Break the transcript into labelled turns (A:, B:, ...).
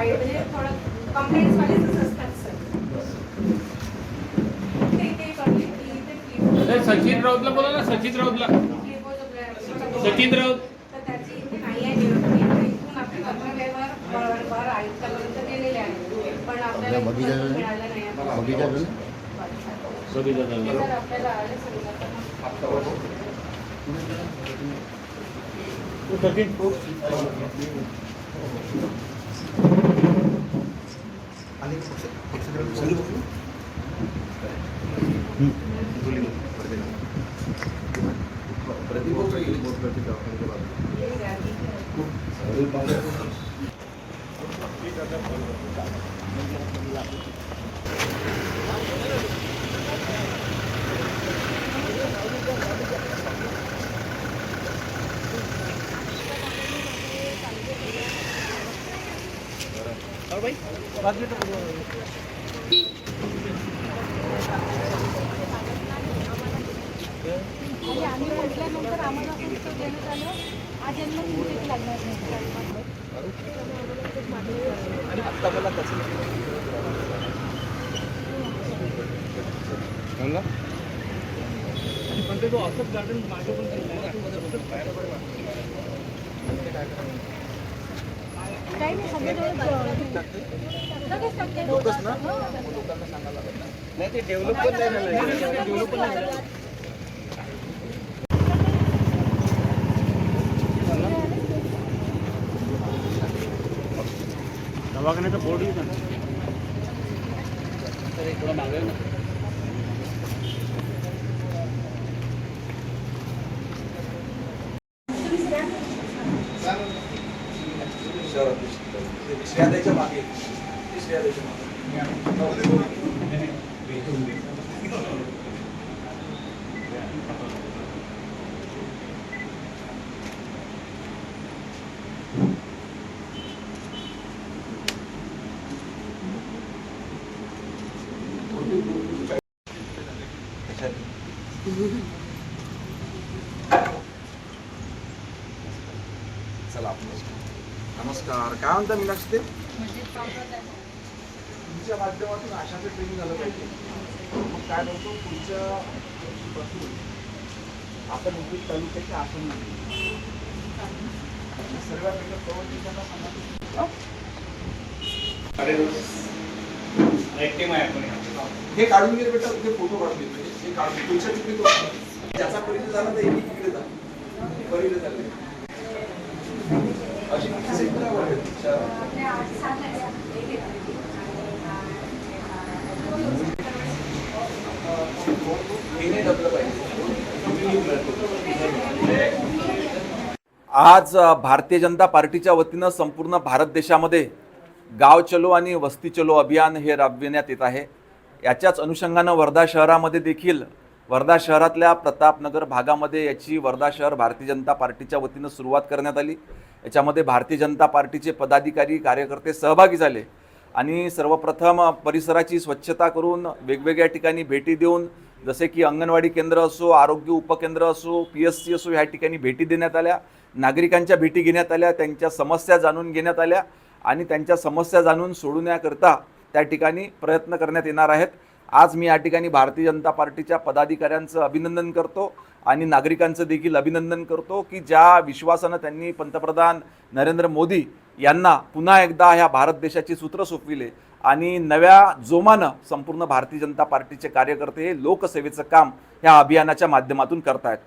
A: वाईट म्हणजे थोडं कंप्लेंट्स वालेच असतात सर. ते पब्लिक इथे
B: सचिन राऊतला बोला ना, सचिन राऊतला. सचिन राऊत
A: तर त्याची इथे नाही आहे निरोगी. इथून आपले पत्रव्यवहार आयुक्तापर्यंत गेलेले आहे, पण आपल्याला इथून मिळालं नाही. जर आपल्याला आले आम्ही म्हटल्यानंतर आम्हाला पुस्तक देण्यात आलं. आज यांना किती लागणार नाही.
B: पण ते असंच गार्डन मागे पण
A: काही नाही, सगळे
B: नाही, ते डेव्हलप पण नाही झालं. डेव्हलप पण नाही झालं. दवाखान्याचा बोर्ड येतो ना, तर थोडं मागे ना.
C: श्रेयाच्या मागे श्रेयाच्या मागे चला नमस्कार. काय म्हणता मीनाक्षी? तुमच्या माध्यमातून आशाचं ट्रेनिंग झालं पाहिजे. मग काय म्हणतो पुढच्या वर्षीपासून आपण उद्योग तालुक्याच्या आसन सर्व प्रवृत्तींना सांगा. हे काढून घे बेटा, ते फोटो काढून घेतले. हे काढून पुढच्या तिकडे तो ज्याचा परिचय झाला तर एक तिकडे जा, परिचय झाले अशी
D: आज भारतीय जनता पार्टीच्या वतीनं संपूर्ण भारत देशामध्ये गाव चलो आणि वस्ती चलो अभियान हे राबविण्यात येत आहे. याच्याच अनुषंगानं वर्धा शहरामध्ये देखील वर्धा शहरातल्या प्रतापनगर भागामध्ये याची वर्धा शहर भारतीय जनता पार्टीच्या वतीनं सुरुवात करण्यात आली. याच्यामध्ये भारतीय जनता पार्टीचे पदाधिकारी कार्यकर्ते सहभागी झाले आणि सर्वप्रथम परिसराची स्वच्छता करून वेगवेगळ्या ठिकाणी भेटी देऊन, जसे की अंगणवाडी केंद्र असो, आरोग्य उपकेंद्र असो, PSC असो, ह्या ठिकाणी भेटी देण्यात आल्या. नागरिकांच्या भेटी घेण्यात आल्या, त्यांच्या समस्या जाणून घेण्यात आल्या आणि त्यांच्या समस्या जाणून सोडवण्याकरता त्या ठिकाणी प्रयत्न करण्यात येणार आहेत. आज मी या ठिकाणी भारतीय जनता पार्टीच्या पदाधिकाऱ्यांचं अभिनंदन करतो आणि नागरिकांचं देखील अभिनंदन करतो की ज्या विश्वासानं त्यांनी पंतप्रधान नरेंद्र मोदी यांना पुन्हा एकदा ह्या भारत देशाची सूत्र सोपविले आणि नव्या जोमानं संपूर्ण भारतीय जनता पार्टीचे कार्यकर्ते हे लोकसेवेचं काम ह्या अभियानाच्या माध्यमातून करतायत.